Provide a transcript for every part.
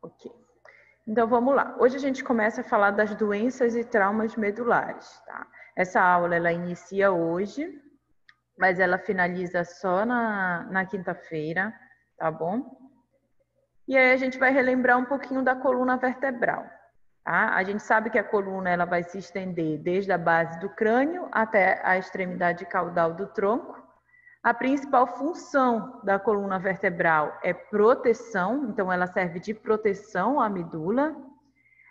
Ok. Então, vamos lá. Hoje a gente começa a falar das doenças e traumas medulares, tá? Essa aula, ela inicia hoje, mas ela finaliza só na quinta-feira, tá bom? E aí a gente vai relembrar um pouquinho da coluna vertebral, tá? A gente sabe que a coluna, ela vai se estender desde a base do crânio até a extremidade caudal do tronco. A principal função da coluna vertebral é proteção, então ela serve de proteção à medula.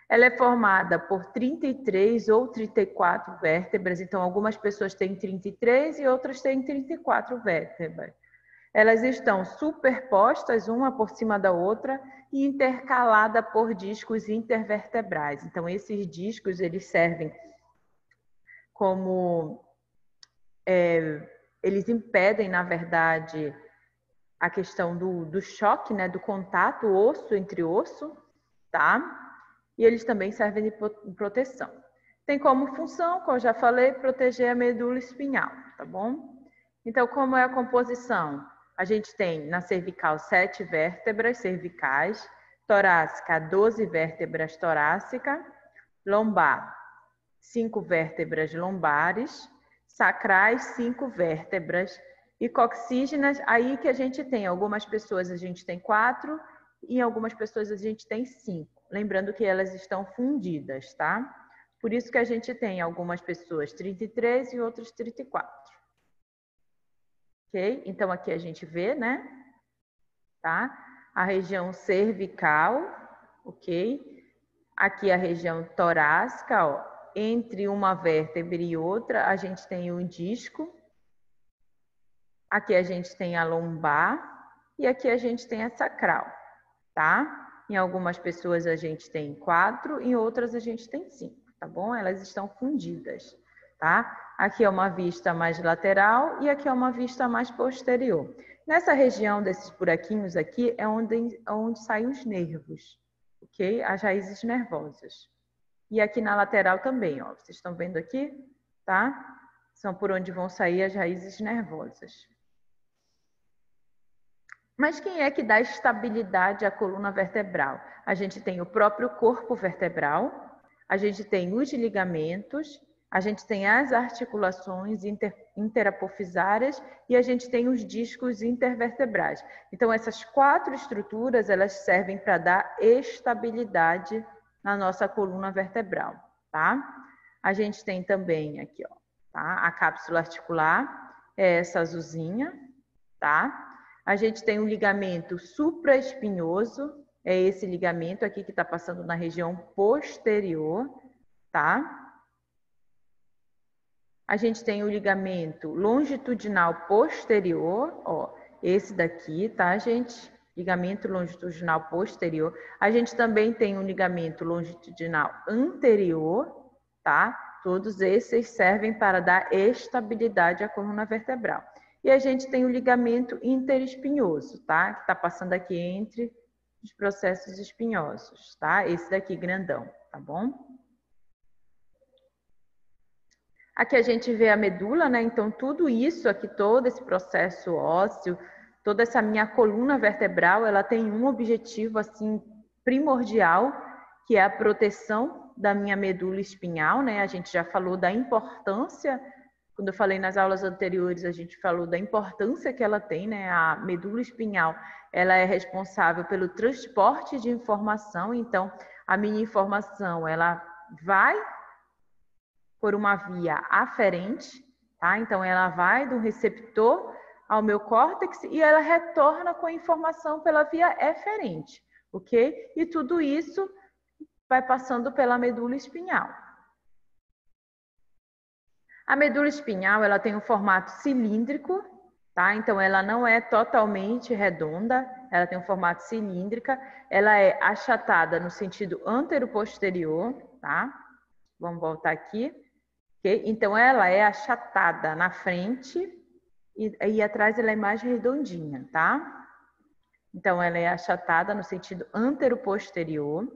Ela é formada por 33 ou 34 vértebras, então algumas pessoas têm 33 e outras têm 34 vértebras. Elas estão superpostas uma por cima da outra e intercaladas por discos intervertebrais. Então esses discos, eles servem como... eles impedem, na verdade, a questão do choque, né, do contato osso entre osso, tá? E eles também servem de proteção. Tem como função, como eu já falei, proteger a medula espinhal, tá bom? Então, como é a composição? A gente tem na cervical 7 vértebras cervicais, torácica 12 vértebras torácicas, lombar 5 vértebras lombares, sacrais 5 vértebras e coxígenas, aí que a gente tem, algumas pessoas a gente tem 4 e em algumas pessoas a gente tem 5. Lembrando que elas estão fundidas, tá? Por isso que a gente tem algumas pessoas 33 e outras 34. Ok? Então aqui a gente vê, né? Tá? A região cervical, ok? Aqui a região torácica, ó. Entre uma vértebra e outra, a gente tem um disco. Aqui a gente tem a lombar e aqui a gente tem a sacral, tá? Em algumas pessoas a gente tem 4, em outras a gente tem 5, tá bom? Elas estão fundidas, tá? Aqui é uma vista mais lateral e aqui é uma vista mais posterior. Nessa região desses buraquinhos aqui é onde saem os nervos, ok? As raízes nervosas. E aqui na lateral também, ó. Vocês estão vendo aqui, tá? São por onde vão sair as raízes nervosas. Mas quem é que dá estabilidade à coluna vertebral? A gente tem o próprio corpo vertebral, a gente tem os ligamentos, a gente tem as articulações interapofisárias e a gente tem os discos intervertebrais. Então, essas 4 estruturas, elas servem para dar estabilidade na nossa coluna vertebral, tá? A gente tem também aqui, ó, tá? A cápsula articular, é essa azulzinha, tá? A gente tem um ligamento supraespinhoso, é esse ligamento aqui que está passando na região posterior, tá? A gente tem o ligamento longitudinal posterior, ó, esse daqui, tá, gente? Ligamento longitudinal posterior. A gente também tem um ligamento longitudinal anterior, tá? Todos esses servem para dar estabilidade à coluna vertebral. E a gente tem o ligamento interespinhoso, tá? Que está passando aqui entre os processos espinhosos, tá? Esse daqui grandão, tá bom? Aqui a gente vê a medula, né? Então, tudo isso aqui, todo esse processo ósseo, toda essa minha coluna vertebral, ela tem um objetivo, assim, primordial, que é a proteção da minha medula espinhal, né? A gente já falou da importância, quando eu falei nas aulas anteriores, a gente falou da importância que ela tem, né? A medula espinhal, ela é responsável pelo transporte de informação, então, a minha informação, ela vai por uma via aferente, tá? Então, ela vai do receptor ao meu córtex e ela retorna com a informação pela via eferente, ok? E tudo isso vai passando pela medula espinhal. A medula espinhal, ela tem um formato cilíndrico, tá? Então, ela não é totalmente redonda, ela tem um formato cilíndrica, ela é achatada no sentido antero-posterior, tá? Vamos voltar aqui. Okay? Então, ela é achatada na frente e atrás ela é mais redondinha, tá? Então, ela é achatada no sentido antero-posterior.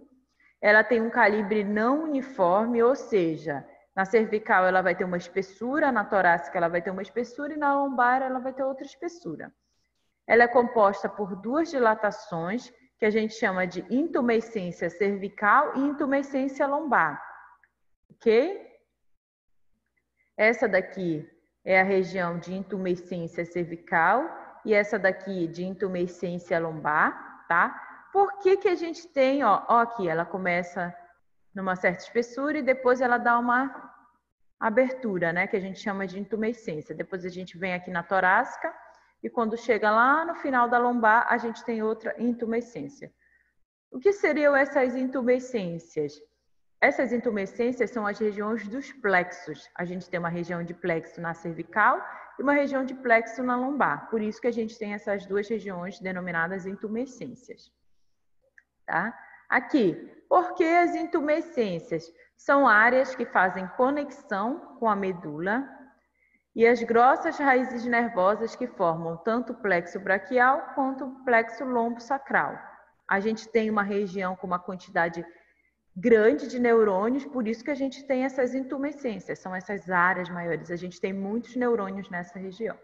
Ela tem um calibre não uniforme, ou seja, na cervical ela vai ter uma espessura, na torácica ela vai ter uma espessura e na lombar ela vai ter outra espessura. Ela é composta por 2 dilatações, que a gente chama de intumescência cervical e intumescência lombar, ok? Essa daqui é a região de intumescência cervical e essa daqui de intumescência lombar, tá? Por que que a gente tem, ó aqui, ela começa numa certa espessura e depois ela dá uma abertura, né, que a gente chama de intumescência. Depois a gente vem aqui na torácica e quando chega lá no final da lombar, a gente tem outra intumescência. O que seriam essas intumescências? Essas intumescências são as regiões dos plexos. A gente tem uma região de plexo na cervical e uma região de plexo na lombar. Por isso que a gente tem essas duas regiões denominadas intumescências. Tá? Aqui, por que as intumescências? São áreas que fazem conexão com a medula e as grossas raízes nervosas que formam tanto o plexo braquial quanto o plexo lombosacral. A gente tem uma região com uma quantidade grande de neurônios, por isso que a gente tem essas intumescências, são essas áreas maiores. A gente tem muitos neurônios nessa região.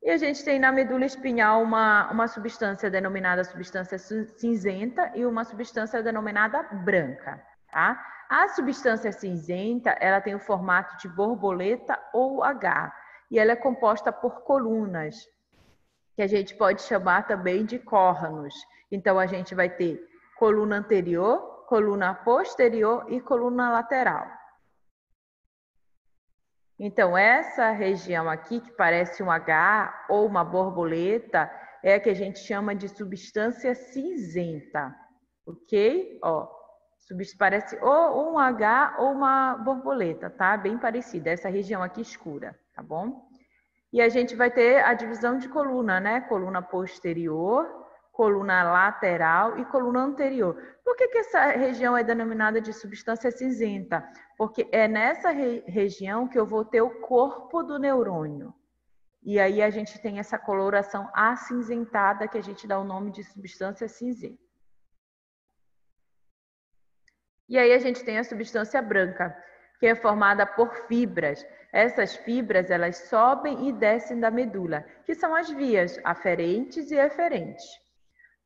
E a gente tem na medula espinhal uma substância denominada substância cinzenta e uma substância denominada branca, tá? A substância cinzenta, ela tem o formato de borboleta ou H, e ela é composta por colunas, que a gente pode chamar também de córnos. Então, a gente vai ter coluna anterior, coluna posterior e coluna lateral. Então, essa região aqui, que parece um H ou uma borboleta, é a que a gente chama de substância cinzenta, ok? Ó, parece ou um H ou uma borboleta, tá? Bem parecida, essa região aqui escura, tá bom? E a gente vai ter a divisão de coluna, né? Coluna posterior, coluna lateral e coluna anterior. Por que essa região é denominada de substância cinzenta? Porque é nessa região que eu vou ter o corpo do neurônio. E aí a gente tem essa coloração acinzentada que a gente dá o nome de substância cinzenta. E aí a gente tem a substância branca, que é formada por fibras. Essas fibras, elas sobem e descem da medula, que são as vias aferentes e eferentes.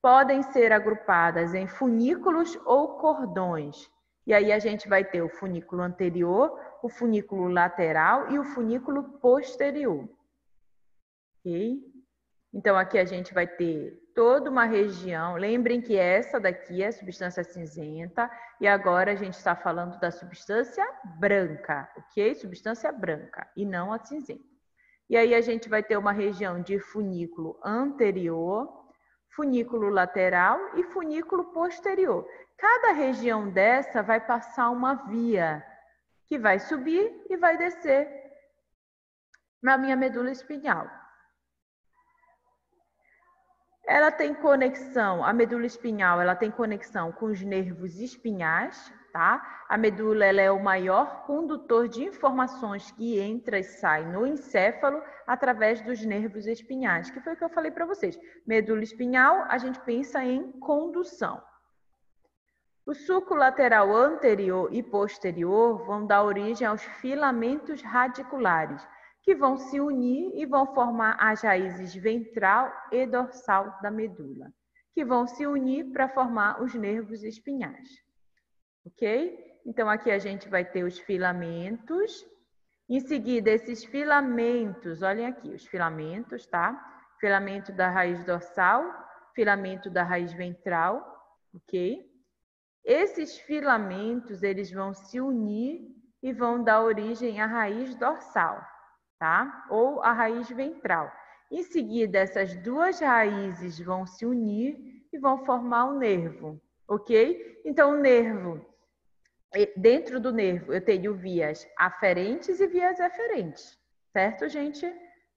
Podem ser agrupadas em funículos ou cordões. E aí a gente vai ter o funículo anterior, o funículo lateral e o funículo posterior. Ok? Então, aqui a gente vai ter toda uma região. Lembrem que essa daqui é a substância cinzenta e agora a gente está falando da substância branca, ok? Substância branca e não a cinzenta. E aí a gente vai ter uma região de funículo anterior, funículo lateral e funículo posterior. Cada região dessa vai passar uma via que vai subir e vai descer na minha medula espinhal. Ela tem conexão, a medula espinhal, ela tem conexão com os nervos espinhais, tá? A medula, ela é o maior condutor de informações que entra e sai no encéfalo através dos nervos espinhais, que foi o que eu falei para vocês. Medula espinhal, a gente pensa em condução. O sulco lateral anterior e posterior vão dar origem aos filamentos radiculares, que vão se unir e vão formar as raízes ventral e dorsal da medula, que vão se unir para formar os nervos espinhais. Ok? Então, aqui a gente vai ter os filamentos. Em seguida, esses filamentos, olhem aqui, os filamentos, tá? Filamento da raiz dorsal, filamento da raiz ventral, ok? Esses filamentos, eles vão se unir e vão dar origem à raiz dorsal, tá? Ou a raiz ventral. Em seguida, essas duas raízes vão se unir e vão formar um nervo, ok? Então, o nervo, dentro do nervo, eu tenho vias aferentes e vias eferentes, certo, gente?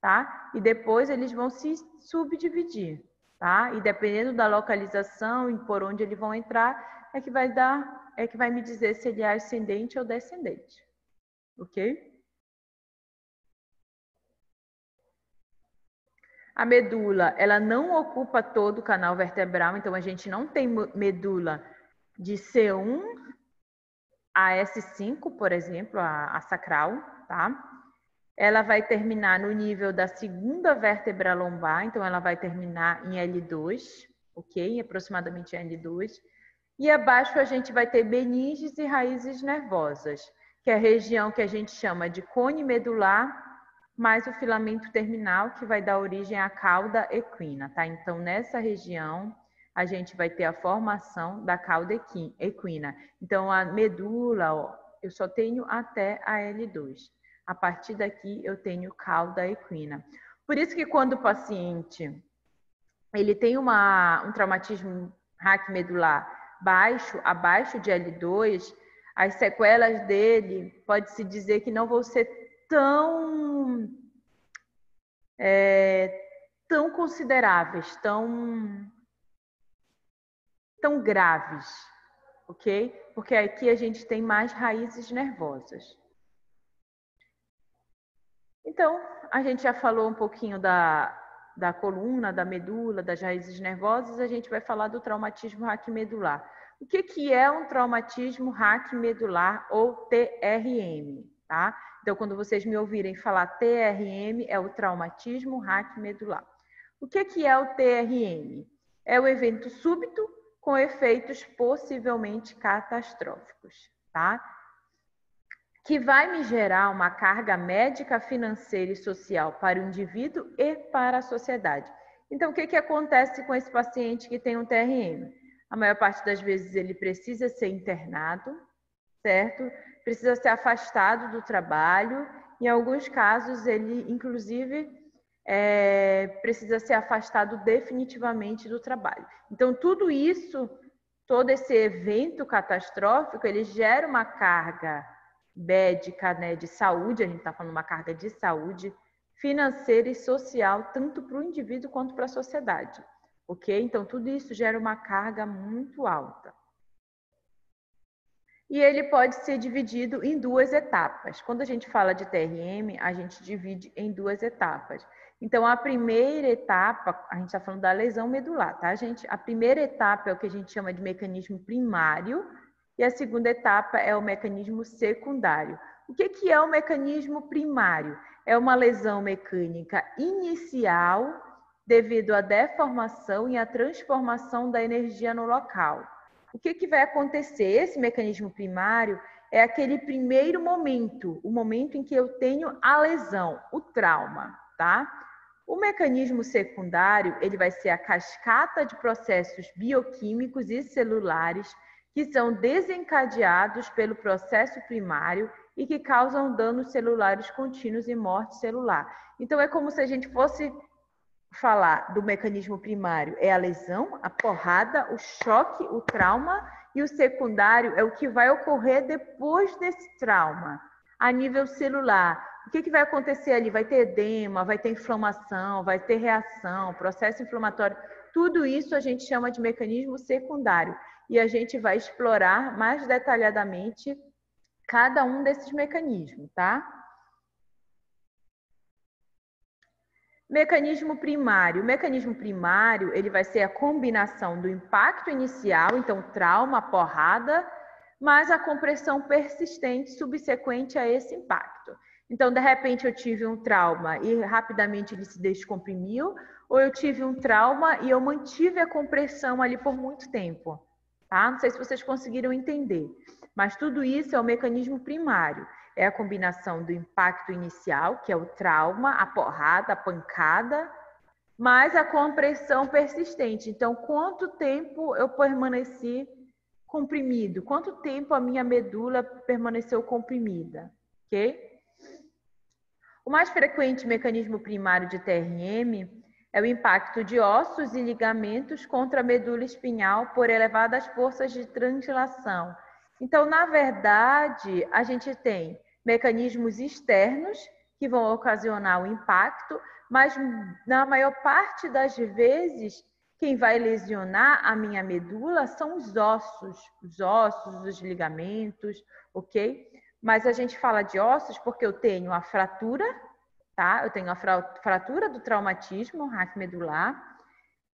Tá? E depois eles vão se subdividir, tá? E dependendo da localização e por onde eles vão entrar, é que vai me dizer se ele é ascendente ou descendente, ok? A medula, ela não ocupa todo o canal vertebral, então a gente não tem medula de C1 a S5, por exemplo, a sacral, tá? ela vai terminar no nível da segunda vértebra lombar, então ela vai terminar em L2, ok? Aproximadamente em L2. E abaixo a gente vai ter meninges e raízes nervosas, que é a região que a gente chama de cone medular, mais o filamento terminal, que vai dar origem à cauda equina, tá? Então, nessa região, a gente vai ter a formação da cauda equina. Então, a medula, ó, eu só tenho até a L2. A partir daqui, eu tenho cauda equina. Por isso que quando o paciente ele tem um traumatismo raquimedular abaixo de L2, as sequelas dele, pode-se dizer que não vão ser tão consideráveis, tão graves, ok? Porque aqui a gente tem mais raízes nervosas. Então, a gente já falou um pouquinho da coluna, da medula, das raízes nervosas, a gente vai falar do traumatismo raquimedular. O que é um traumatismo raquimedular ou TRM, tá? Então, quando vocês me ouvirem falar TRM, é o traumatismo raquimedular. O que é o TRM? É o evento súbito com efeitos possivelmente catastróficos, tá? Que vai me gerar uma carga médica, financeira e social para o indivíduo e para a sociedade. Então, o que acontece com esse paciente que tem um TRM? A maior parte das vezes ele precisa ser internado, certo? Precisa ser afastado do trabalho. Em alguns casos, ele, inclusive, precisa ser afastado definitivamente do trabalho. Então, tudo isso, todo esse evento catastrófico, ele gera uma carga médica, né, de saúde, a gente está falando uma carga de saúde financeira e social, tanto para o indivíduo quanto para a sociedade, ok? Então, tudo isso gera uma carga muito alta. E ele pode ser dividido em duas etapas. Quando a gente fala de TRM, a gente divide em duas etapas. Então, a primeira etapa, a gente está falando da lesão medular, tá, gente? A primeira etapa é o que a gente chama de mecanismo primário, e a segunda etapa é o mecanismo secundário. O que é o mecanismo primário? É uma lesão mecânica inicial devido à deformação e à transformação da energia no local. O que vai acontecer? Esse mecanismo primário é aquele primeiro momento, o momento em que eu tenho a lesão, o trauma, tá? O mecanismo secundário, ele vai ser a cascata de processos bioquímicos e celulares que são desencadeados pelo processo primário e que causam danos celulares contínuos e morte celular. Então, é como se a gente fosse falar do mecanismo primário, é a lesão, a porrada, o choque, o trauma, e o secundário é o que vai ocorrer depois desse trauma, a nível celular. O que vai acontecer ali? Vai ter edema, vai ter inflamação, vai ter reação, processo inflamatório. Tudo isso a gente chama de mecanismo secundário. E a gente vai explorar mais detalhadamente cada um desses mecanismos, tá? Mecanismo primário. O mecanismo primário, ele vai ser a combinação do impacto inicial, então trauma, porrada, mais a compressão persistente subsequente a esse impacto. Então, de repente, eu tive um trauma e rapidamente ele se descomprimiu, ou eu tive um trauma e eu mantive a compressão ali por muito tempo. Tá? Não sei se vocês conseguiram entender, mas tudo isso é o mecanismo primário. É a combinação do impacto inicial, que é o trauma, a porrada, a pancada, mais a compressão persistente. Então, quanto tempo eu permaneci comprimido? Quanto tempo a minha medula permaneceu comprimida? Ok? O mais frequente mecanismo primário de TRM é o impacto de ossos e ligamentos contra a medula espinhal por elevadas forças de translação. Então, na verdade, a gente tem mecanismos externos que vão ocasionar o impacto, mas na maior parte das vezes, quem vai lesionar a minha medula são os ossos, os ligamentos, ok? Mas a gente fala de ossos porque eu tenho a fratura, tá? Eu tenho a fratura do traumatismo raquimedular,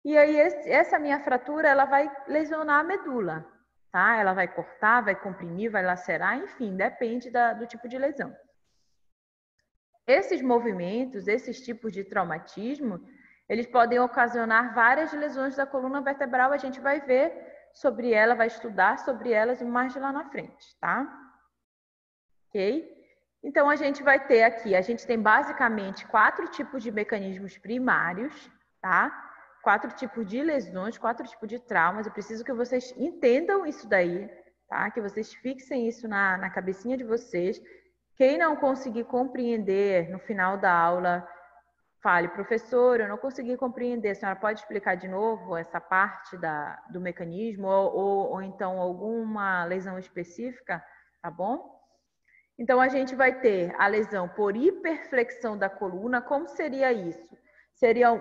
e aí essa minha fratura, ela vai lesionar a medula, tá? Ela vai cortar, vai comprimir, vai lacerar, enfim, depende do tipo de lesão. Esses movimentos, esses tipos de traumatismo, eles podem ocasionar várias lesões da coluna vertebral. A gente vai ver sobre ela, vai estudar sobre elas mais lá na frente, tá? Ok? Então, a gente vai ter aqui, a gente tem basicamente 4 tipos de mecanismos primários, tá? 4 tipos de lesões, 4 tipos de traumas. Eu preciso que vocês entendam isso daí, tá? Que vocês fixem isso na cabecinha de vocês. Quem não conseguir compreender no final da aula, fale, professor, eu não consegui compreender, a senhora pode explicar de novo essa parte do mecanismo ou então alguma lesão específica, tá bom? Então, a gente vai ter a lesão por hiperflexão da coluna. Como seria isso?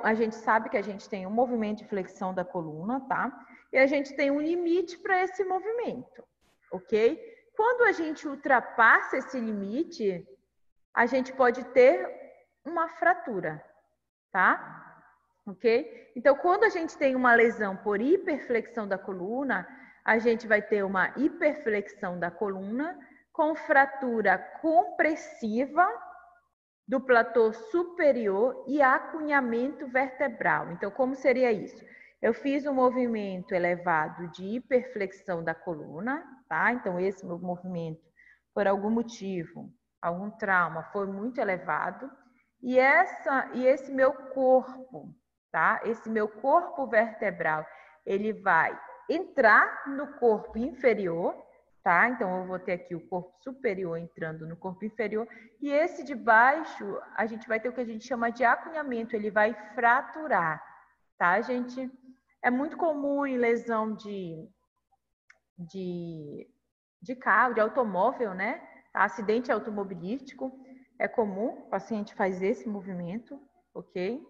A gente sabe que a gente tem um movimento de flexão da coluna, tá? E a gente tem um limite para esse movimento, ok? Quando a gente ultrapassa esse limite, a gente pode ter uma fratura, tá? Ok? Então, quando a gente tem uma lesão por hiperflexão da coluna, a gente vai ter uma hiperflexão da coluna com fratura compressiva do platô superior e acunhamento vertebral. Então, como seria isso? Eu fiz um movimento elevado de hiperflexão da coluna, tá? Então, esse meu movimento, por algum motivo, algum trauma, foi muito elevado. E esse meu corpo, tá? Esse meu corpo vertebral, ele vai entrar no corpo inferior, tá? Então, eu vou ter aqui o corpo superior entrando no corpo inferior. E esse de baixo, a gente vai ter o que a gente chama de acunhamento. Ele vai fraturar, tá, gente? É muito comum em lesão de carro, de automóvel, né? Acidente automobilístico. É comum, o paciente faz esse movimento, ok?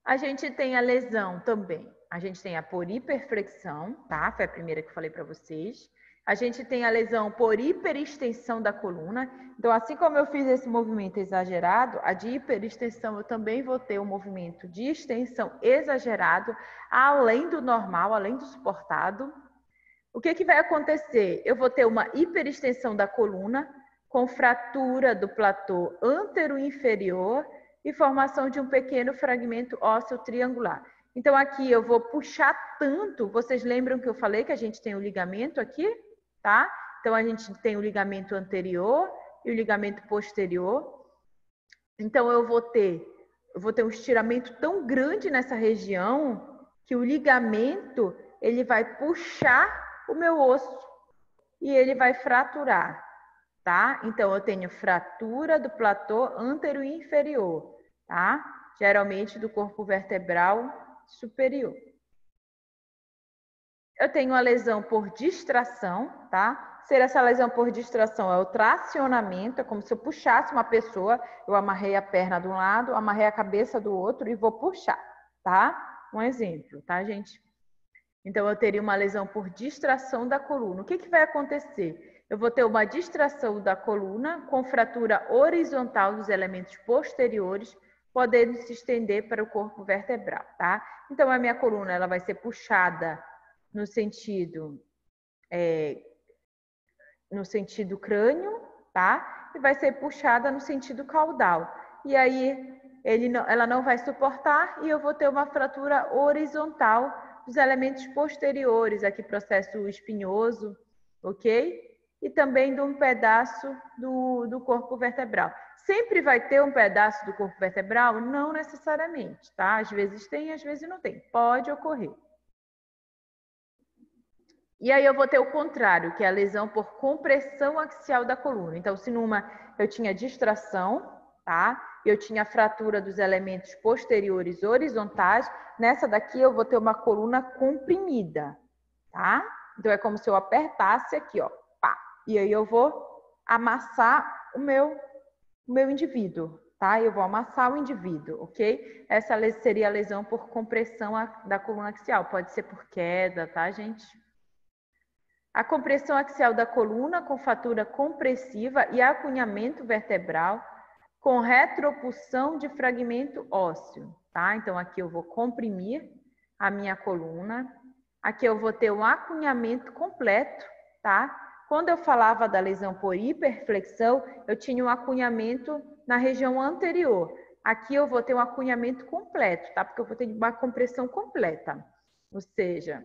A gente tem a lesão também. A gente tem a por hiperflexão, tá? Foi a primeira que eu falei para vocês. A gente tem a lesão por hiperextensão da coluna. Então, assim como eu fiz esse movimento exagerado, a de hiperextensão eu também vou ter um movimento de extensão exagerado, além do normal, além do suportado. O que vai acontecer? Eu vou ter uma hiperextensão da coluna, com fratura do platô antero-inferior e formação de um pequeno fragmento ósseo triangular. Então, aqui eu vou puxar tanto. Vocês lembram que eu falei que a gente tem o ligamento aqui? Tá? Então, a gente tem o ligamento anterior e o ligamento posterior. Então, eu vou ter um estiramento tão grande nessa região que o ligamento ele vai puxar o meu osso e ele vai fraturar, tá? Então, eu tenho fratura do platô antero e inferior, tá? Geralmente do corpo vertebral superior. Eu tenho a lesão por distração, tá? Ser essa lesão por distração é o tracionamento, é como se eu puxasse uma pessoa, eu amarrei a perna de um lado, amarrei a cabeça do outro e vou puxar, tá? Um exemplo, tá, gente? Então, eu teria uma lesão por distração da coluna. O que vai acontecer? Eu vou ter uma distração da coluna com fratura horizontal dos elementos posteriores, podendo se estender para o corpo vertebral, tá? Então, a minha coluna ela vai ser puxada no sentido crânio, tá? E vai ser puxada no sentido caudal. E aí, ela não vai suportar e eu vou ter uma fratura horizontal dos elementos posteriores, aqui processo espinhoso, ok? E também de um pedaço do corpo vertebral. Sempre vai ter um pedaço do corpo vertebral? Não necessariamente, tá? Às vezes tem, às vezes não tem. Pode ocorrer. E aí eu vou ter o contrário, que é a lesão por compressão axial da coluna. Então, se numa eu tinha distração, tá? Eu tinha fratura dos elementos posteriores horizontais, nessa daqui eu vou ter uma coluna comprimida, tá? Então, é como se eu apertasse aqui, ó, pá. E aí eu vou amassar o meu indivíduo, tá? Eu vou amassar o indivíduo, ok? Essa seria a lesão por compressão da coluna axial. Pode ser por queda, tá, gente? A compressão axial da coluna com fratura compressiva e acunhamento vertebral com retropulsão de fragmento ósseo, tá? Então, aqui eu vou comprimir a minha coluna. Aqui eu vou ter um acunhamento completo, tá? Quando eu falava da lesão por hiperflexão, eu tinha um acunhamento na região anterior. Aqui eu vou ter um acunhamento completo, tá? Porque eu vou ter uma compressão completa. Ou seja,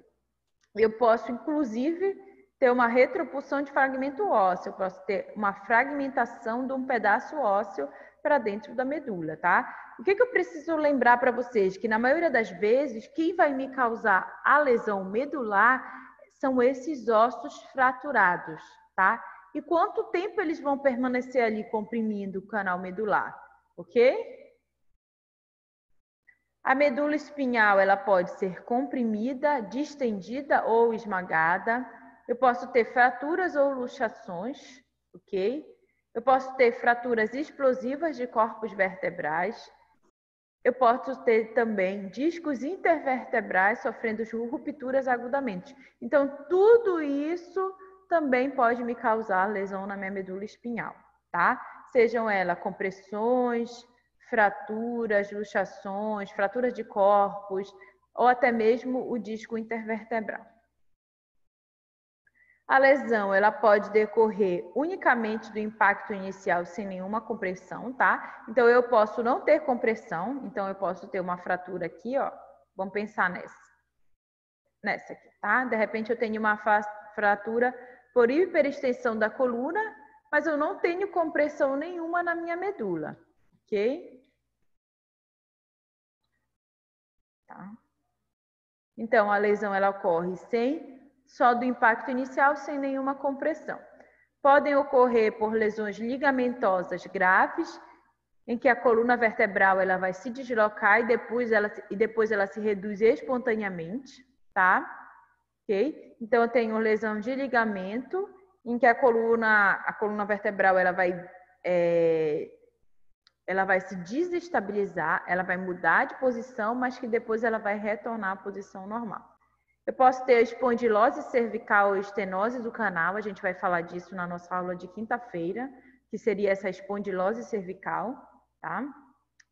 eu posso, inclusive, ter uma retropulsão de fragmento ósseo, eu posso ter uma fragmentação de um pedaço ósseo para dentro da medula, tá? O que eu preciso lembrar para vocês? Que na maioria das vezes, quem vai me causar a lesão medular são esses ossos fraturados, tá? E quanto tempo eles vão permanecer ali comprimindo o canal medular, ok? A medula espinhal, ela pode ser comprimida, distendida ou esmagada. Eu posso ter fraturas ou luxações, ok? Eu posso ter fraturas explosivas de corpos vertebrais. Eu posso ter também discos intervertebrais sofrendo rupturas agudamente. Então, tudo isso também pode me causar lesão na minha medula espinhal, tá? Sejam elas compressões, fraturas, luxações, fraturas de corpos, ou até mesmo o disco intervertebral. A lesão, ela pode decorrer unicamente do impacto inicial sem nenhuma compressão, tá? Então, eu posso não ter compressão, então eu posso ter uma fratura aqui, ó. Vamos pensar nessa aqui, tá? De repente, eu tenho uma fratura por hiperextensão da coluna, mas eu não tenho compressão nenhuma na minha medula, ok? Tá? Então, a lesão, ela ocorre só do impacto inicial, sem nenhuma compressão. Podem ocorrer por lesões ligamentosas graves, em que a coluna vertebral ela vai se deslocar e depois ela se reduz espontaneamente, tá? Ok? Então, eu tenho lesão de ligamento, em que a coluna vertebral ela vai se desestabilizar, ela vai mudar de posição, mas que depois ela vai retornar à posição normal. Eu posso ter espondilose cervical ou estenose do canal, a gente vai falar disso na nossa aula de quinta-feira, que seria essa espondilose cervical, tá?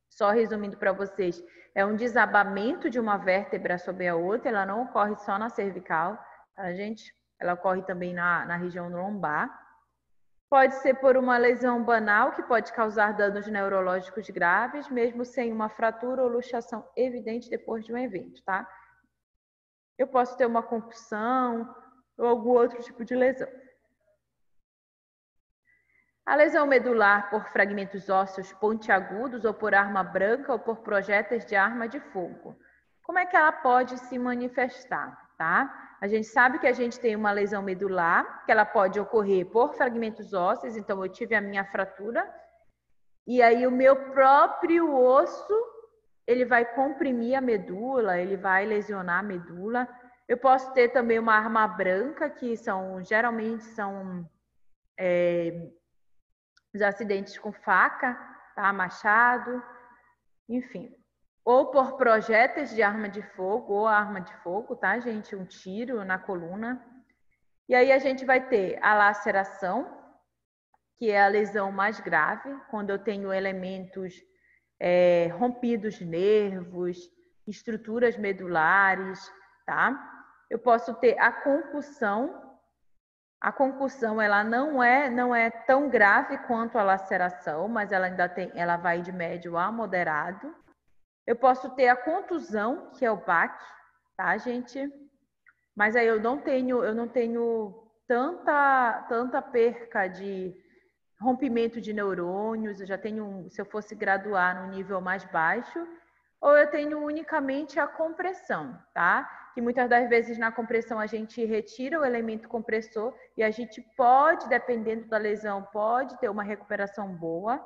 Só resumindo para vocês, é um desabamento de uma vértebra sobre a outra, ela não ocorre só na cervical, tá, gente? Ela ocorre também na região lombar. Pode ser por uma lesão banal, que pode causar danos neurológicos graves, mesmo sem uma fratura ou luxação evidente depois de um evento, tá? Eu posso ter uma concussão ou algum outro tipo de lesão. A lesão medular por fragmentos ósseos pontiagudos ou por arma branca ou por projéteis de arma de fogo. Como é que ela pode se manifestar, tá? A gente sabe que a gente tem uma lesão medular, que ela pode ocorrer por fragmentos ósseos, então eu tive a minha fratura, e aí o meu próprio osso, ele vai comprimir a medula, ele vai lesionar a medula. Eu posso ter também uma arma branca, que geralmente são os acidentes com faca, tá? Machado, enfim. Ou por projéteis de arma de fogo, ou arma de fogo, tá, gente? Um tiro na coluna. E aí a gente vai ter a laceração, que é a lesão mais grave, quando eu tenho elementos rompidos de nervos, estruturas medulares, tá? Eu posso ter a concussão. A concussão, ela não é tão grave quanto a laceração, mas ela vai de médio a moderado. Eu posso ter a contusão, que é o BAC, tá, gente? Mas aí eu não tenho tanta perca de rompimento de neurônios, eu já tenho, se eu fosse graduar no nível mais baixo, ou eu tenho unicamente a compressão, tá? Que muitas das vezes na compressão a gente retira o elemento compressor e a gente pode, dependendo da lesão, pode ter uma recuperação boa,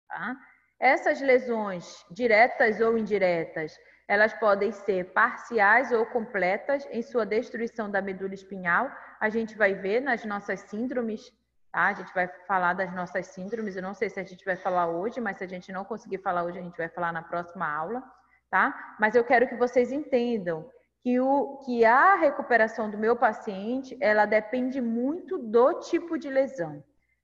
tá? Essas lesões, diretas ou indiretas, elas podem ser parciais ou completas em sua destruição da medula espinhal. A gente vai ver nas nossas síndromes, tá? A gente vai falar das nossas síndromes. Eu não sei se a gente vai falar hoje, mas se a gente não conseguir falar hoje, a gente vai falar na próxima aula, tá? Mas eu quero que vocês entendam que a recuperação do meu paciente, ela depende muito do tipo de lesão.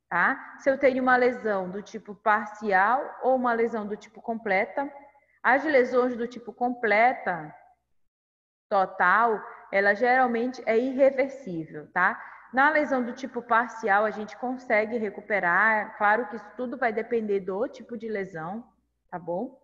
Tá? Se eu tenho uma lesão do tipo parcial ou uma lesão do tipo completa, as lesões do tipo completa, total, ela geralmente é irreversível, tá? Na lesão do tipo parcial, a gente consegue recuperar. Claro que isso tudo vai depender do tipo de lesão, tá bom?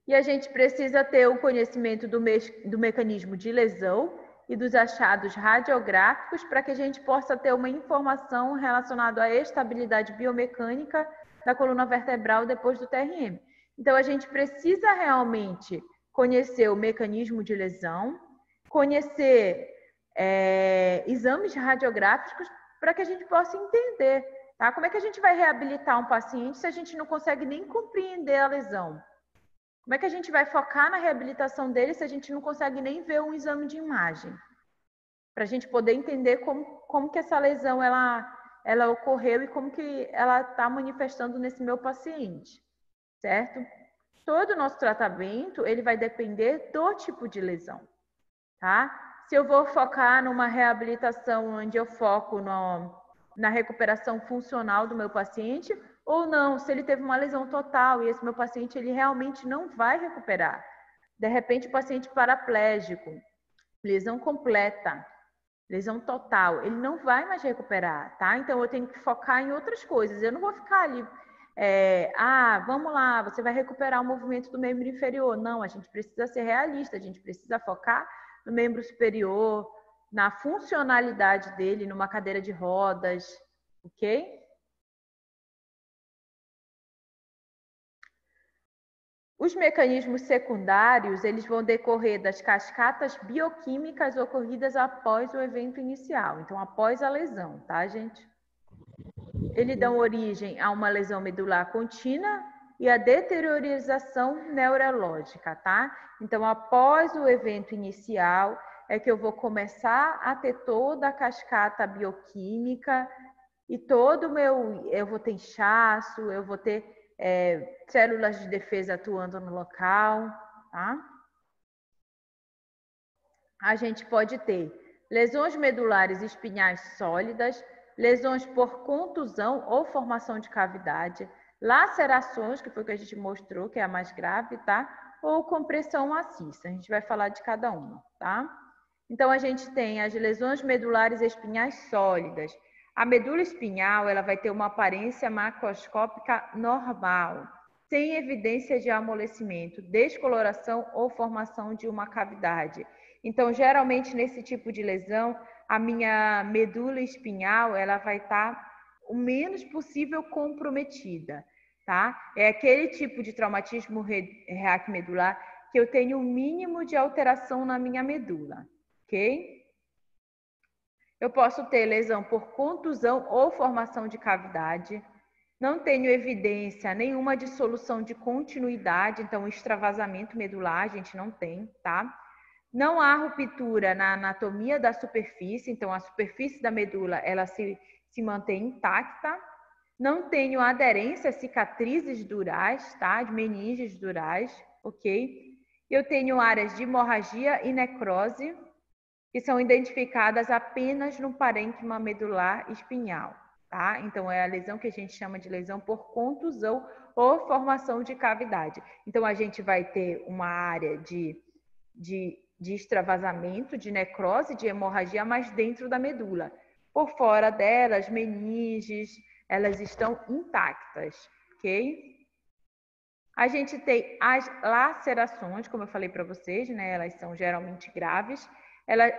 E a gente precisa ter o conhecimento do mecanismo de lesão e dos achados radiográficos para que a gente possa ter uma informação relacionada à estabilidade biomecânica da coluna vertebral depois do TRM. Então, a gente precisa realmente conhecer o mecanismo de lesão, conhecer exames radiográficos para que a gente possa entender, tá? Como é que a gente vai reabilitar um paciente se a gente não consegue nem compreender a lesão? Como é que a gente vai focar na reabilitação dele se a gente não consegue nem ver um exame de imagem? Para a gente poder entender como que essa lesão ela ocorreu e como que ela está manifestando nesse meu paciente, certo? Todo o nosso tratamento, ele vai depender do tipo de lesão, tá? Se eu vou focar numa reabilitação onde eu foco na recuperação funcional do meu paciente, ou não, se ele teve uma lesão total e esse meu paciente ele realmente não vai recuperar. De repente, o paciente paraplégico, lesão completa, lesão total, ele não vai mais recuperar, tá? Então, eu tenho que focar em outras coisas. Eu não vou ficar ali, vamos lá, você vai recuperar o movimento do membro inferior. Não, a gente precisa ser realista, a gente precisa focar no membro superior, na funcionalidade dele, numa cadeira de rodas, ok? Os mecanismos secundários, eles vão decorrer das cascatas bioquímicas ocorridas após o evento inicial, então após a lesão, tá, gente? Eles dão origem a uma lesão medular contínua e a deteriorização neurológica, tá? Então, após o evento inicial, é que eu vou começar a ter toda a cascata bioquímica e eu vou ter inchaço, eu vou ter células de defesa atuando no local, tá? A gente pode ter lesões medulares espinhais sólidas, lesões por contusão ou formação de cavidade, lacerações, que foi o que a gente mostrou, que é a mais grave, tá? Ou compressão maciça. A gente vai falar de cada uma, tá? Então, a gente tem as lesões medulares espinhais sólidas. A medula espinhal, ela vai ter uma aparência macroscópica normal, sem evidência de amolecimento, descoloração ou formação de uma cavidade. Então, geralmente, nesse tipo de lesão, a minha medula espinhal, ela vai estar o menos possível comprometida, tá? É aquele tipo de traumatismo reac-medular que eu tenho o mínimo de alteração na minha medula, ok? Eu posso ter lesão por contusão ou formação de cavidade. Não tenho evidência nenhuma de solução de continuidade, então extravasamento medular a gente não tem, tá? Não há ruptura na anatomia da superfície, então a superfície da medula ela se mantém intacta. Não tenho aderência a cicatrizes durais, tá? De meninges durais, ok? Eu tenho áreas de hemorragia e necrose, que são identificadas apenas no parênquima medular espinhal, tá? Então, é a lesão que a gente chama de lesão por contusão ou formação de cavidade. Então, a gente vai ter uma área de extravasamento, de necrose, de hemorragia, mas dentro da medula. Por fora delas, meninges, elas estão intactas, ok? A gente tem as lacerações, como eu falei para vocês, né? Elas são geralmente graves.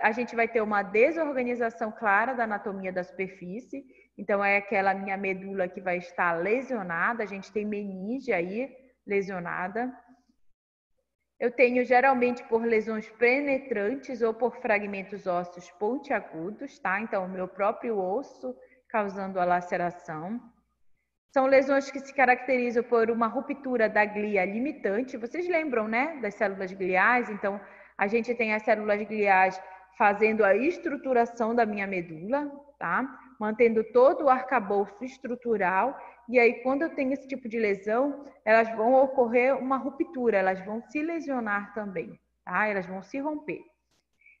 A gente vai ter uma desorganização clara da anatomia da superfície. Então, é aquela minha medula que vai estar lesionada. A gente tem meninge aí lesionada. Eu tenho geralmente por lesões penetrantes ou por fragmentos ósseos pontiagudos, tá? Então, o meu próprio osso causando a laceração. São lesões que se caracterizam por uma ruptura da glia limitante. Vocês lembram, né, das células gliais? Então, a gente tem as células gliais fazendo a estruturação da minha medula, tá? Mantendo todo o arcabouço estrutural. E aí, quando eu tenho esse tipo de lesão, elas vão ocorrer uma ruptura, elas vão se lesionar também, tá? Elas vão se romper.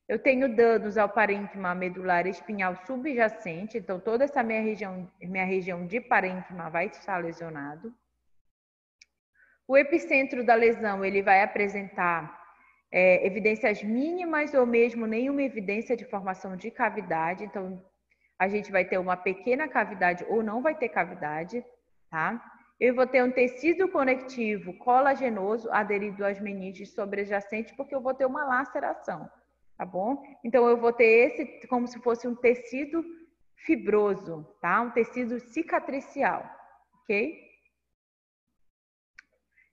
Eu tenho danos ao parênquima medular espinhal subjacente, então toda essa minha região de parênquima vai estar lesionado. O epicentro da lesão, ele vai apresentar evidências mínimas ou mesmo nenhuma evidência de formação de cavidade. Então, a gente vai ter uma pequena cavidade ou não vai ter cavidade, tá? Eu vou ter um tecido conectivo colagenoso aderido às meninges sobrejacentes, porque eu vou ter uma laceração, tá bom? Então, eu vou ter esse como se fosse um tecido fibroso, tá? Um tecido cicatricial, ok?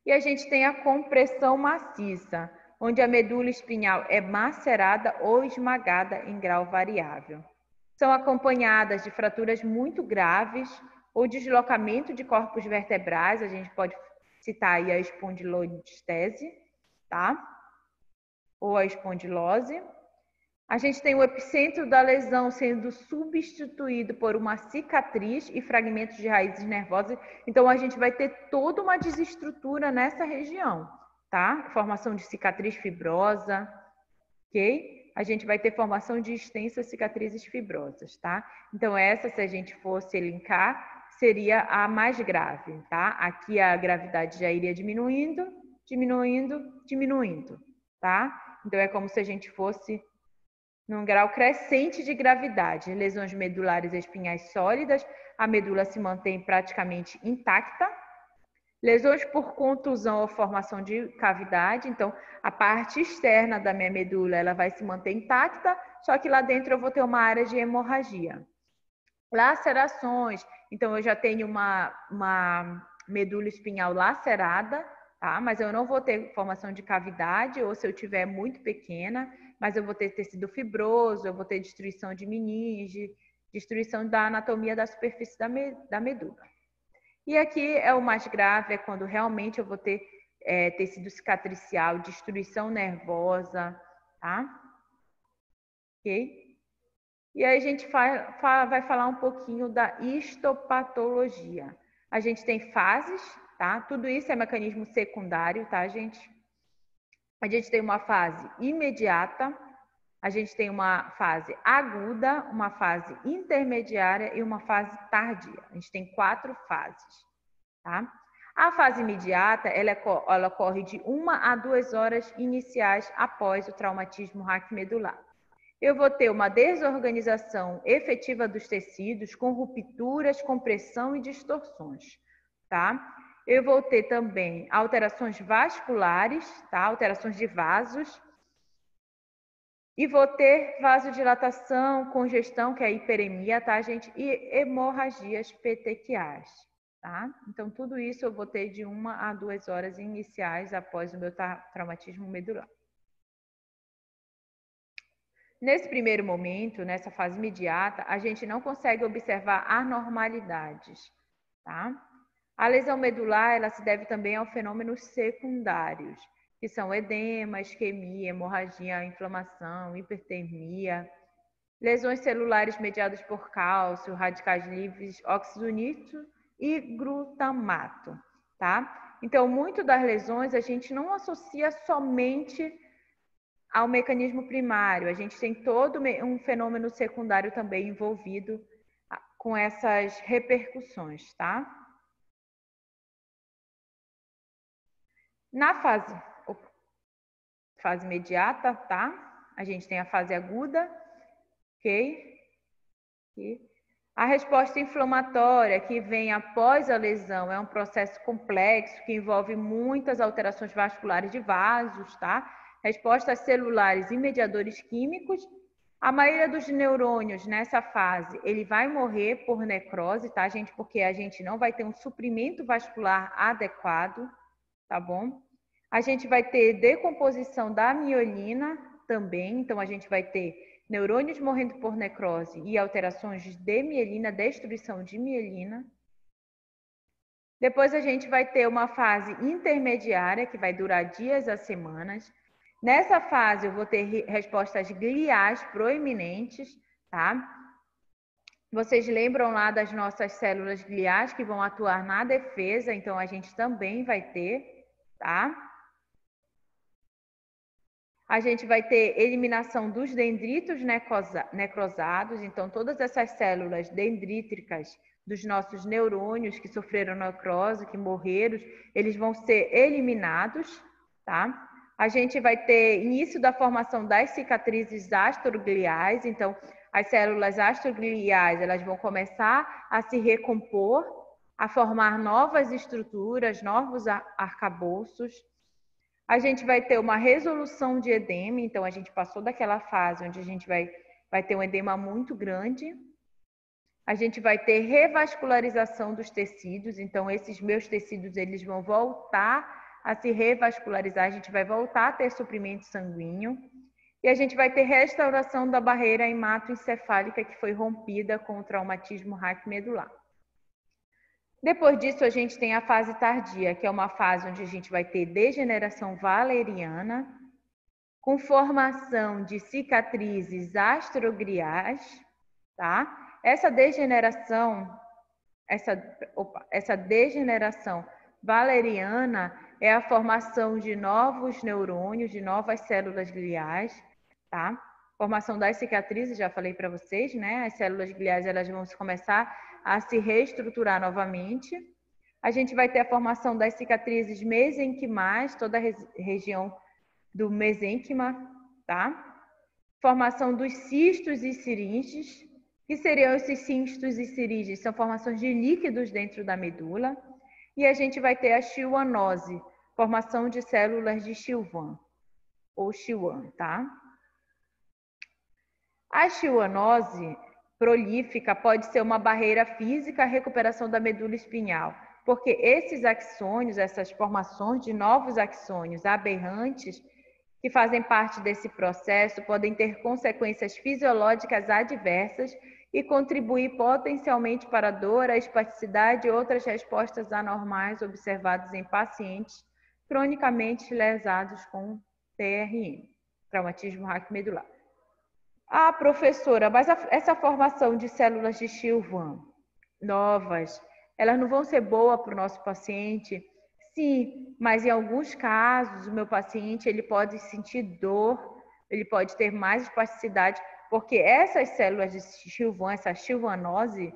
E a gente tem a compressão maciça, onde a medula espinhal é macerada ou esmagada em grau variável. São acompanhadas de fraturas muito graves ou deslocamento de corpos vertebrais, a gente pode citar aí a espondilolistese, tá? Ou a espondilose. A gente tem o epicentro da lesão sendo substituído por uma cicatriz e fragmentos de raízes nervosas. Então, a gente vai ter toda uma desestrutura nessa região, tá? Formação de cicatriz fibrosa, ok? A gente vai ter formação de extensas cicatrizes fibrosas, tá? Então, essa, se a gente fosse elencar, seria a mais grave, tá? Aqui a gravidade já iria diminuindo, diminuindo, diminuindo, tá? Então, é como se a gente fosse num grau crescente de gravidade. Lesões medulares espinhais sólidas, a medula se mantém praticamente intacta. Lesões por contusão ou formação de cavidade, então a parte externa da minha medula ela vai se manter intacta, só que lá dentro eu vou ter uma área de hemorragia. Lacerações, então eu já tenho uma medula espinhal lacerada, tá? Mas eu não vou ter formação de cavidade, ou se eu tiver muito pequena, mas eu vou ter tecido fibroso, eu vou ter destruição de meninge, destruição da anatomia da superfície da medula. E aqui é o mais grave, é quando realmente eu vou ter tecido cicatricial, destruição nervosa, tá? Ok? E aí a gente vai falar um pouquinho da histopatologia. A gente tem fases, tá? Tudo isso é mecanismo secundário, tá, gente? A gente tem uma fase imediata, a gente tem uma fase aguda, uma fase intermediária e uma fase tardia. A gente tem 4 fases, tá? A fase imediata, ela ocorre de 1 a 2 horas iniciais após o traumatismo raquimedular. Eu vou ter uma desorganização efetiva dos tecidos com rupturas, compressão e distorções, tá? Eu vou ter também alterações vasculares, tá? Alterações de vasos. E vou ter vasodilatação, congestão, que é a hiperemia, tá, gente? E hemorragias petequiais, tá? Então, tudo isso eu vou ter de 1 a 2 horas iniciais após o meu traumatismo medular. Nesse primeiro momento, nessa fase imediata, a gente não consegue observar anormalidades, tá? A lesão medular, ela se deve também aos fenômenos secundários, que são edema, isquemia, hemorragia, inflamação, hipertermia, lesões celulares mediadas por cálcio, radicais livres, óxido nítrico e glutamato, tá? Então, muito das lesões a gente não associa somente ao mecanismo primário, a gente tem todo um fenômeno secundário também envolvido com essas repercussões, tá? Na fase imediata, tá? A gente tem a fase aguda, ok? A resposta inflamatória que vem após a lesão é um processo complexo que envolve muitas alterações vasculares de vasos, tá? Respostas celulares e mediadores químicos. A maioria dos neurônios nessa fase, ele vai morrer por necrose, tá, gente? Porque a gente não vai ter um suprimento vascular adequado, tá bom? A gente vai ter decomposição da miolina também, então a gente vai ter neurônios morrendo por necrose e alterações de mielina, destruição de mielina. Depois a gente vai ter uma fase intermediária, que vai durar dias a semanas. Nessa fase eu vou ter respostas gliais proeminentes, tá? Vocês lembram lá das nossas células gliais que vão atuar na defesa, então a gente também vai ter, tá? A gente vai ter eliminação dos dendritos necrosados, então todas essas células dendríticas dos nossos neurônios que sofreram necrose, que morreram, eles vão ser eliminados, tá? A gente vai ter início da formação das cicatrizes astrogliais, então as células astrogliais elas vão começar a se recompor, a formar novas estruturas, novos arcabouços. A gente vai ter uma resolução de edema, então a gente passou daquela fase onde a gente vai ter um edema muito grande. A gente vai ter revascularização dos tecidos, então esses meus tecidos eles vão voltar a se revascularizar, a gente vai voltar a ter suprimento sanguíneo. E a gente vai ter restauração da barreira hematoencefálica que foi rompida com o traumatismo raquimedular. Depois disso, a gente tem a fase tardia, que é uma fase onde a gente vai ter degeneração valeriana, com formação de cicatrizes astrogliais, tá? Essa degeneração valeriana é a formação de novos neurônios, de novas células gliais, tá? Formação das cicatrizes, já falei para vocês, né? As células gliais elas vão começar a se reestruturar novamente. A gente vai ter a formação das cicatrizes mesenquimais, toda a região do mesênquima, tá? Formação dos cistos e siringes. O que seriam esses cistos e siringes? São formações de líquidos dentro da medula. E a gente vai ter a schwannose, formação de células de Schwann, ou Schwann, tá? A schwannose prolífica pode ser uma barreira física à recuperação da medula espinhal, porque esses axônios, essas formações de novos axônios aberrantes, que fazem parte desse processo, podem ter consequências fisiológicas adversas e contribuir potencialmente para a dor, a espasticidade e outras respostas anormais observadas em pacientes cronicamente lesados com TRM, traumatismo raquimedular. Ah, professora, mas essa formação de células de Schwann novas, elas não vão ser boas para o nosso paciente? Sim, mas em alguns casos o meu paciente ele pode sentir dor, ele pode ter mais espasticidade, porque essas células de Schwann, essa schwannose,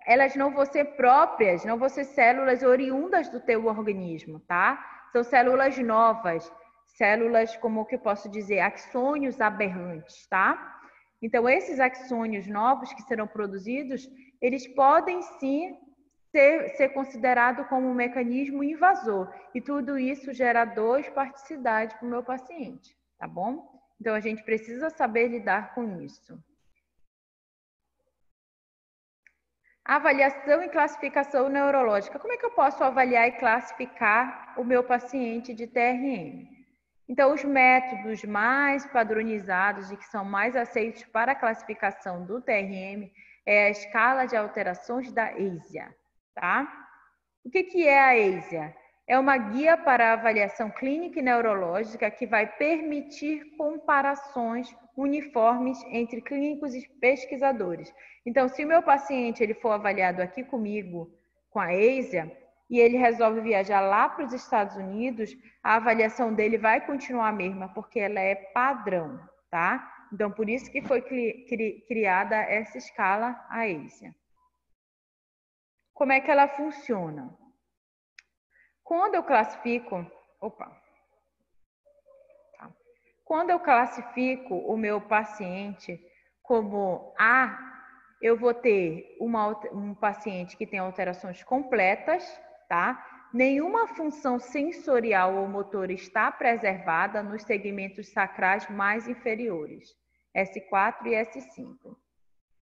elas não vão ser próprias, não vão ser células oriundas do teu organismo, tá? São células novas, células, como que eu posso dizer, axônios aberrantes, tá? Então, esses axônios novos que serão produzidos, eles podem sim ser considerado como um mecanismo invasor. E tudo isso gera dor e espasticidade para o meu paciente, tá bom? Então, a gente precisa saber lidar com isso. Avaliação e classificação neurológica. Como é que eu posso avaliar e classificar o meu paciente de TRM? Então, os métodos mais padronizados e que são mais aceitos para a classificação do TRM é a escala de alterações da ASIA, tá? O que é a ASIA? É uma guia para a avaliação clínica e neurológica que vai permitir comparações uniformes entre clínicos e pesquisadores. Então, se o meu paciente ele for avaliado aqui comigo com a ASIA e ele resolve viajar lá para os Estados Unidos, a avaliação dele vai continuar a mesma, porque ela é padrão, tá? Então, por isso que foi criada essa escala, a ASIA. Como é que ela funciona? Quando eu classifico... Quando eu classifico o meu paciente como A, eu vou ter um paciente que tem alterações completas, tá? Nenhuma função sensorial ou motora está preservada nos segmentos sacrais mais inferiores, S4 e S5.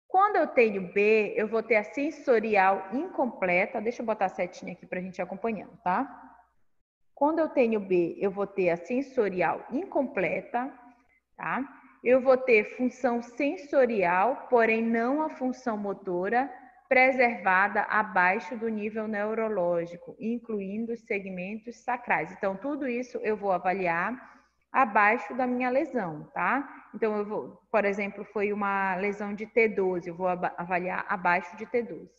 Quando eu tenho B, eu vou ter a sensorial incompleta. Deixa eu botar a setinha aqui para a gente acompanhando, tá? Quando eu tenho B, eu vou ter a sensorial incompleta, tá? Eu vou ter função sensorial, porém não a função motora, preservada abaixo do nível neurológico, incluindo os segmentos sacrais. Então, tudo isso eu vou avaliar abaixo da minha lesão, tá? Então, eu vou, por exemplo, foi uma lesão de T12, eu vou avaliar abaixo de T12.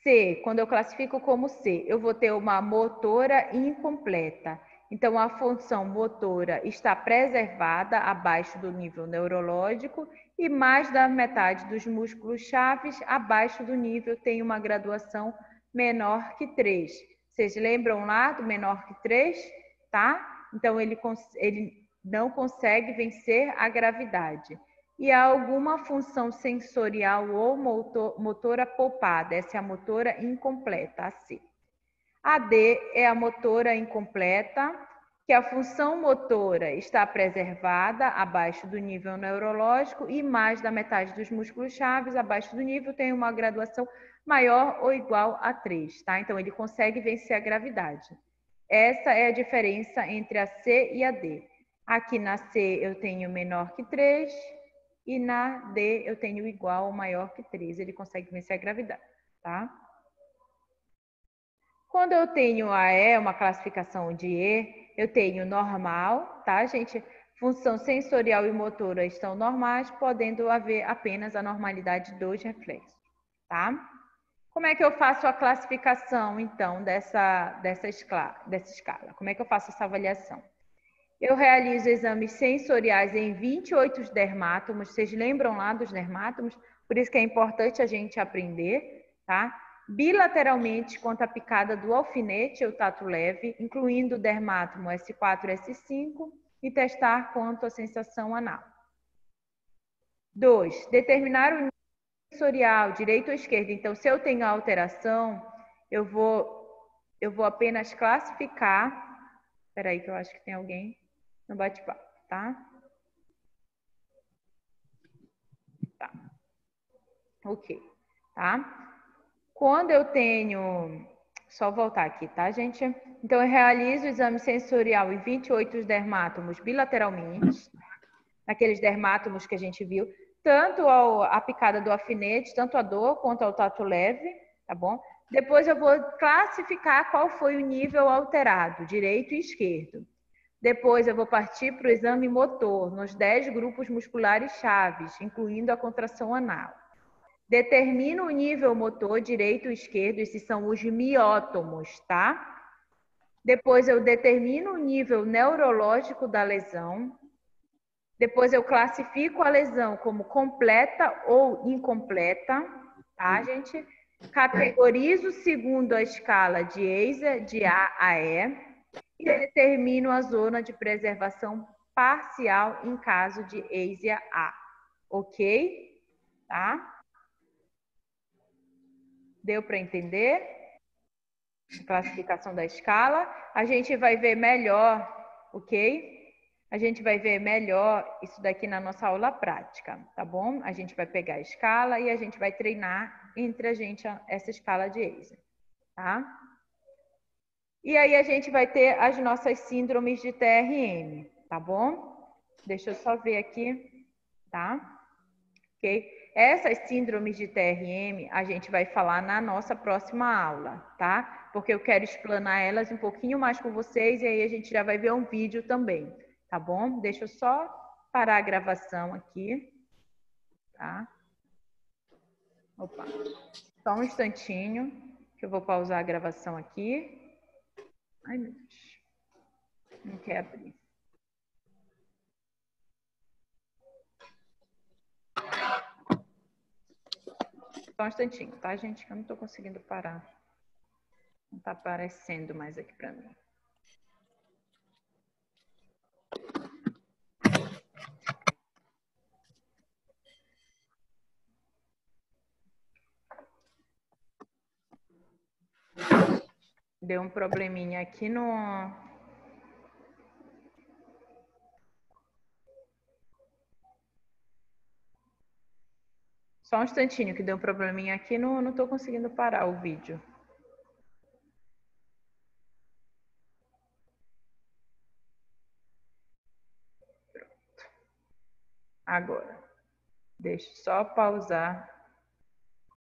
C, quando eu classifico como C, eu vou ter uma motora incompleta. Então, a função motora está preservada abaixo do nível neurológico e mais da metade dos músculos chaves abaixo do nível tem uma graduação menor que 3. Vocês lembram lá do menor que 3, tá? Então, ele não consegue vencer a gravidade. E há alguma função sensorial ou motora poupada. Essa é a motora incompleta, a C. A D é a motora incompleta, que a função motora está preservada abaixo do nível neurológico e mais da metade dos músculos chaves abaixo do nível tem uma graduação maior ou igual a 3, tá? Então, ele consegue vencer a gravidade. Essa é a diferença entre a C e a D. Aqui na C eu tenho menor que 3 e na D eu tenho igual ou maior que 3. Ele consegue vencer a gravidade, tá? Quando eu tenho a E, uma classificação de E, eu tenho normal, tá, gente? Função sensorial e motora estão normais, podendo haver apenas a normalidade dos reflexos, tá? Como é que eu faço a classificação, então, dessa escala? Como é que eu faço essa avaliação? Eu realizo exames sensoriais em 28 dermátomos. Vocês lembram lá dos dermátomos? Por isso que é importante a gente aprender, tá? Bilateralmente quanto à picada do alfinete ou tato leve, incluindo o dermátomo S4 e S5, e testar quanto à sensação anal. 2. Determinar o nível sensorial, direito ou esquerdo. Então, se eu tenho alteração, eu vou apenas classificar. Espera aí que eu acho que tem alguém no bate-papo, tá? Tá. Ok, tá? Quando eu tenho... Só voltar aqui, tá, gente? Então, eu realizo o exame sensorial em 28 dermátomos bilateralmente, aqueles dermátomos que a gente viu, tanto a picada do alfinete, tanto a dor quanto ao tato leve, tá bom? Depois eu vou classificar qual foi o nível alterado, direito e esquerdo. Depois eu vou partir para o exame motor, nos 10 grupos musculares chaves, incluindo a contração anal. Determino o nível motor direito e esquerdo, esses são os miótomos, tá? Depois eu determino o nível neurológico da lesão. Depois eu classifico a lesão como completa ou incompleta, tá, gente? Categorizo segundo a escala de EISA, de A a E, e determino a zona de preservação parcial em caso de EISA A. Ok? Tá? Deu para entender? Classificação da escala. A gente vai ver melhor, ok? A gente vai ver melhor isso daqui na nossa aula prática, tá bom? A gente vai pegar a escala e a gente vai treinar entre a gente essa escala de EISA, tá? E aí a gente vai ter as nossas síndromes de TRM, tá bom? Deixa eu só ver aqui, tá? Ok? Essas síndromes de TRM a gente vai falar na nossa próxima aula, tá? Porque eu quero explanar elas um pouquinho mais com vocês e aí a gente já vai ver um vídeo também, tá bom? Deixa eu só parar a gravação aqui, tá? Opa, só um instantinho que eu vou pausar a gravação aqui. Ai, meu Deus, não quer abrir. Só um instantinho, tá, gente? Que eu não tô conseguindo parar. Não tá aparecendo mais aqui pra mim. Deu um probleminha aqui no... Só um instantinho que deu um probleminha aqui, não tô conseguindo parar o vídeo. Pronto. Agora, deixa eu só pausar